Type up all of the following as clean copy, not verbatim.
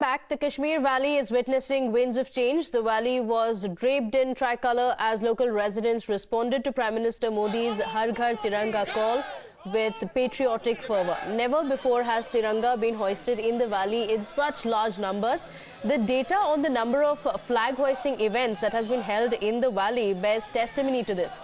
Back, the Kashmir Valley is witnessing winds of change. The valley was draped in tricolor as local residents responded to Prime Minister Modi's Har Ghar Tiranga call with patriotic fervour. Never before has Tiranga been hoisted in the valley in such large numbers. The data on the number of flag hoisting events that has been held in the valley bears testimony to this.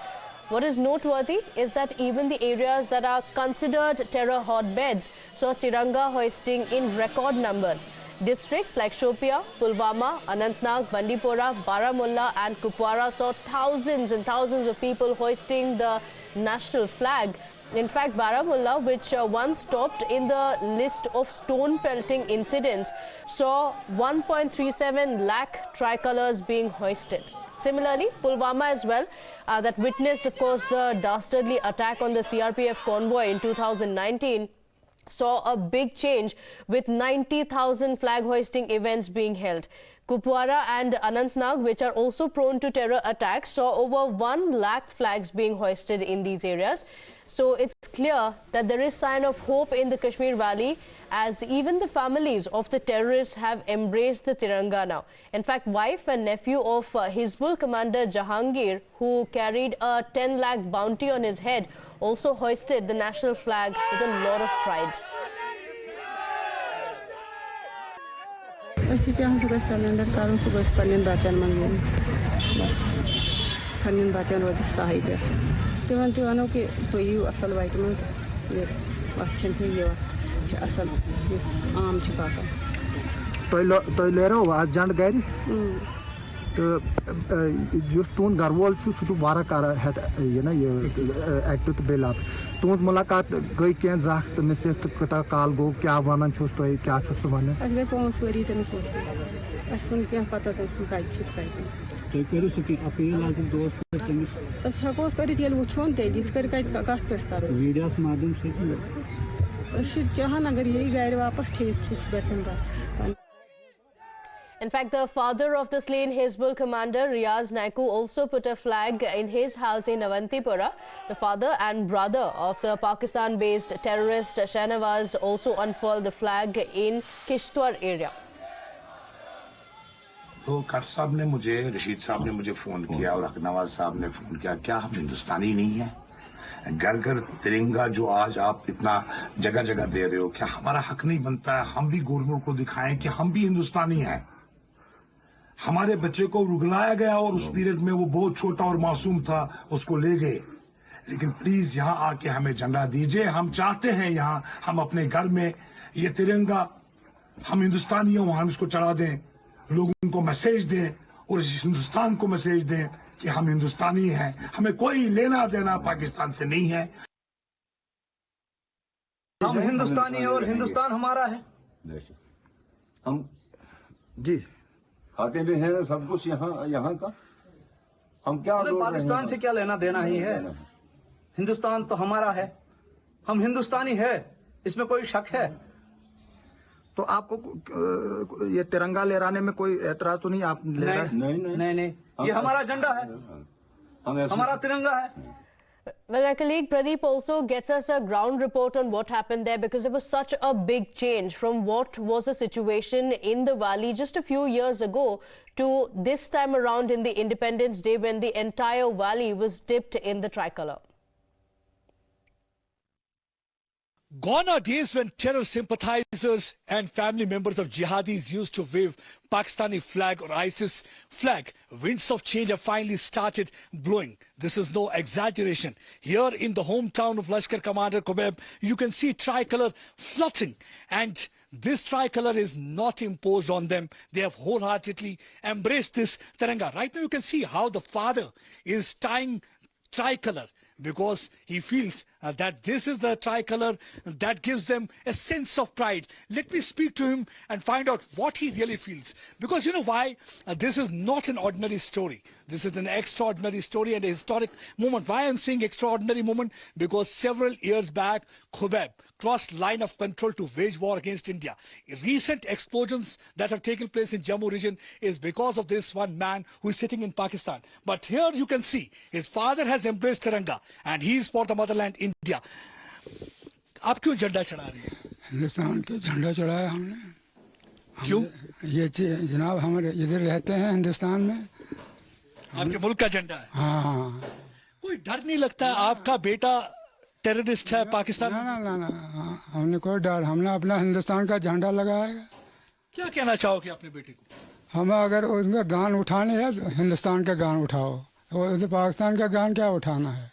What is noteworthy is that even the areas that are considered terror hotbeds saw Tiranga hoisting in record numbers. Districts like Shopia, Pulwama, Anantnag, Bandipora, Baramulla and Kupwara saw thousands and thousands of people hoisting the national flag. In fact, Baramulla, which once topped in the list of stone-pelting incidents, saw 1.37 lakh tricolors being hoisted. Similarly, Pulwama as well, that witnessed, of course, the dastardly attack on the CRPF convoy in 2019, saw a big change with 90,000 flag hoisting events being held. Kupwara and Anantnag, which are also prone to terror attacks, saw over 1 lakh flags being hoisted in these areas. So it's clear that there is sign of hope in the Kashmir Valley, as even the families of the terrorists have embraced the Tiranga now. In fact, wife and nephew of Hizbul commander Jahangir, who carried a 10 lakh bounty on his head, also hoisted the national flag with a lot of pride. तो जो तुन घर वोल वारा कर ये ना ये act तो बेल तुद मुलाकात गई क्या जाख तमिस कता काल गो क्या वन तो क्या वन चाहन अगर यही गैर वापस ठीक In fact, the father of the slain Hizbul commander, Riaz Naiku, also put a flag in his house in Avantipura. The father and brother of the Pakistan-based terrorist Shahnawaz also unfurled the flag in Kishtwar area. तो खट साहब ने मुझे, रशीद साहब ने मुझे phone किया और नवाज साहब ने फ़ोन किया, क्या हम हिंदुस्तानी नहीं हैं? घर घर तिरंगा जो आज आप इतना जगह जगह दे रहे हो, क्या हमारा हक नहीं बनता है हम भी गवर्नमेंट को दिखाएं कि हम भी हिंदुस्तानी हैं? हमारे बच्चे को रुगलाया गया और उस पीरियड में वो बहुत छोटा और मासूम था, उसको ले गए, लेकिन प्लीज यहाँ आके हमें झंडा दीजिए। हम चाहते हैं यहाँ हम अपने घर में ये तिरंगा, हम हिंदुस्तानी हैं, वहां हम इसको चढ़ा दें, लोगों को मैसेज दें और हिंदुस्तान को मैसेज दें कि हम हिंदुस्तानी हैं, हमें कोई लेना देना पाकिस्तान से नहीं है। हम हिंदुस्तानी हैं और हिंदुस्तान हमारा है। हम जी खाते भी हैं सब कुछ यहाँ का, हम क्या पाकिस्तान से क्या लेना देना ही है? हिंदुस्तान तो हमारा है, हम हिंदुस्तानी है, इसमें कोई शक है? तो आपको ये तिरंगा लहराने में कोई एतराज तो नहीं? आप ले रहे हैं? नहीं, ये हमारा झंडा है, हमारा तिरंगा है। Well, my colleague Pradeep also gets us a ground report on what happened there, because it was such a big change from what was the situation in the valley just a few years ago to this time around in the Independence Day when the entire valley was dipped in the tricolor. Gone are days when terror sympathizers and family members of jihadis used to wave Pakistani flag or ISIS flag. Winds of change have finally started blowing. This is no exaggeration. Here in the hometown of Lashkar Commander Khobab, you can see tricolor fluttering, and this tricolor is not imposed on them. They have wholeheartedly embraced this Tiranga. Right now you can see how the father is tying tricolor, because he feels that this is the tricolor that gives them a sense of pride. Let me speak to him and find out what he really feels. Because you know why? This is not an ordinary story. This is an extraordinary story and a historic moment. Why I'm saying extraordinary moment? Because several years back, Khobab crossed line of control to wage war against India. Recent explosions that have taken place in Jammu region is because of this one man who is sitting in Pakistan. But here you can see his father has embraced Tiranga and he is for the motherland India. आप क्यों झंडा चढ़ा रहे हैं? हिंदुस्तान का झंडा चढ़ाया हमने। क्यों? ये जनाब हम इधर रहते हैं हिंदुस्तान में। आपके मुल्क का झंडा है? हाँ। कोई डर नहीं लगता आपका बेटा टेररिस्ट है पाकिस्तान? ना ना ना, हमने कोई डर, हमने अपना हिंदुस्तान का झंडा लगाया। क्या कहना चाहोगे अपने बेटे को? हम अगर उनका गान उठाने है तो हिंदुस्तान का गान उठाओ, उधर पाकिस्तान का गान क्या उठाना है?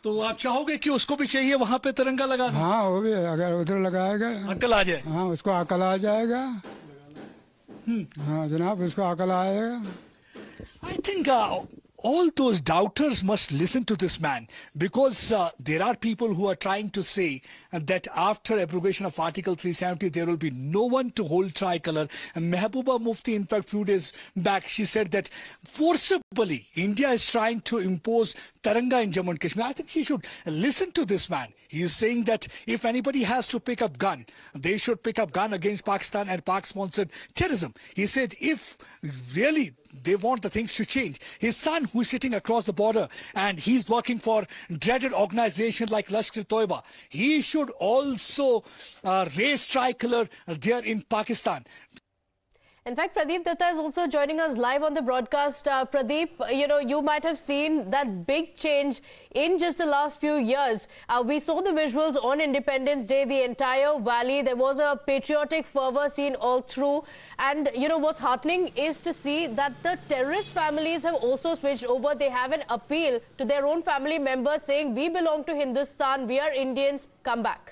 तो आप चाहोगे कि उसको भी चाहिए वहाँ पे तिरंगा लगा? हाँ, वो भी अगर उधर लगाएगा अकल आ जाए। हाँ, उसको अकल आ जाएगा। हाँ जनाब, उसको अकल आएगा। I think all those doubters must listen to this man, because there are people who are trying to say that after abrogation of Article 370, there will be no one to hold tricolor. And Mehbooba Mufti, in fact, few days back, she said that forcibly India is trying to impose Tiranga in Jammu and Kashmir. I think she should listen to this man. He is saying that if anybody has to pick up gun, they should pick up gun against Pakistan and Pak-sponsored terrorism. He said if really they want the things to change. His son, who is sitting across the border and he's working for dreaded organization like Lashkar-e-Toiba, he should also raise tricolor there in Pakistan. In fact, Pradeep Datta is also joining us live on the broadcast. Pradeep, you might have seen that big change in just the last few years. We saw the visuals on Independence Day, the entire valley. There was a patriotic fervor seen all through. And, what's heartening is to see that the terrorist families have also switched over. They have an appeal to their own family members saying, we belong to Hindustan, we are Indians, come back.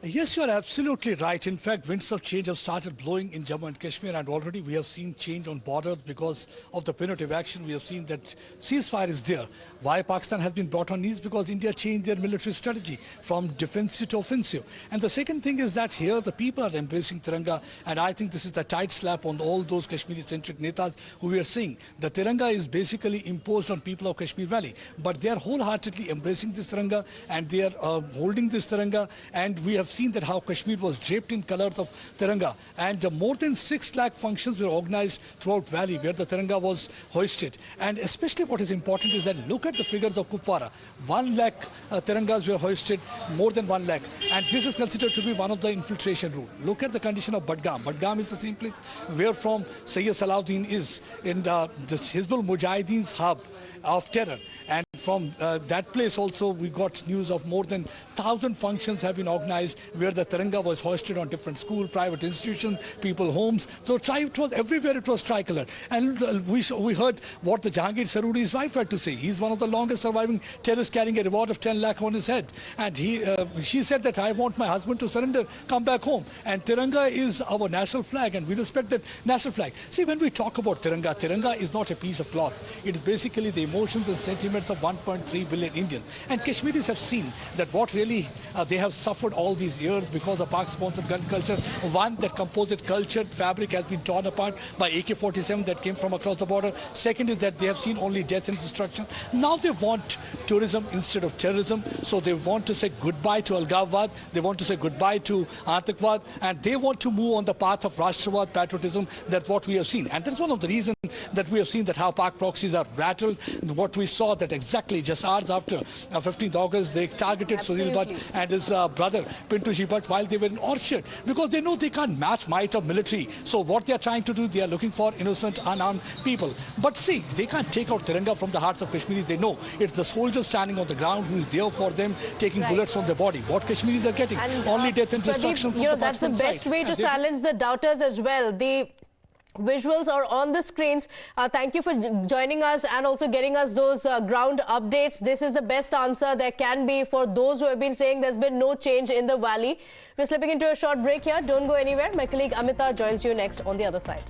Yes, you are absolutely right. In fact, winds of change have started blowing in Jammu and Kashmir, and already we have seen change on borders because of the punitive action. We have seen that ceasefire is there. Why Pakistan has been brought on knees? Because India changed their military strategy from defensive to offensive. And the second thing is that here the people are embracing Tiranga, and I think this is the tight slap on all those Kashmiri-centric netas who we are seeing. The Tiranga is basically imposed on people of Kashmir Valley, but they are wholeheartedly embracing this Tiranga, and they are holding this Tiranga, and we have seen that how Kashmir was draped in colors of Tiranga, and more than 6 lakh functions were organized throughout valley where the Tiranga was hoisted. And especially what is important is that look at the figures of Kupwara. 1 lakh Tirangas were hoisted, more than 1 lakh, and this is considered to be one of the infiltration route. Look at the condition of Budgam. Budgam is the same place where from Sayyid Salahuddin is in the Hizbul Mujahideen's hub of terror, and from that place also we got news of more than 1,000 functions have been organized where the Tiranga was hoisted on different school, private institutions, people homes. So it was everywhere, it was tricolor. And we heard what the Jahangir Saruri's wife had to say. He's one of the longest surviving terrorists, carrying a reward of 10 lakh on his head, and she said that I want my husband to surrender, come back home. And Tiranga is our national flag, and we respect that national flag. See, when we talk about Tiranga, Tiranga is not a piece of cloth. It is basically the emotions and sentiments of 1.3 billion Indians. And Kashmiris have seen that what really they have suffered all these years because of Pak-sponsored gun culture. One, that composite cultured fabric has been torn apart by AK-47 that came from across the border. Second is that they have seen only death and destruction. Now they want tourism instead of terrorism. So they want to say goodbye to Algawad. They want to say goodbye to Atangwad, and they want to move on the path of Rashtravad patriotism. That's what we have seen. And that's one of the reasons that we have seen that how Pak proxies are rattled. What we saw that exactly just hours after 15th August, they targeted Sunil Bhatt and his brother Pintuji Bhatt while they were in Orchard, because they know they can't match might of military. So what they are trying to do, they are looking for innocent, unarmed people. But see, they can't take out Tiranga from the hearts of Kashmiris. They know it's the soldier standing on the ground who is there for them, taking bullets on their body. What Kashmiris are getting, and, only death and destruction from the that's the best side. way to silence the doubters as well. The visuals are on the screens. Thank you for joining us and also getting us those ground updates. This is the best answer there can be for those who have been saying there's been no change in the valley. We're slipping into a short break here. Don't go anywhere. My colleague Amita joins you next on the other side.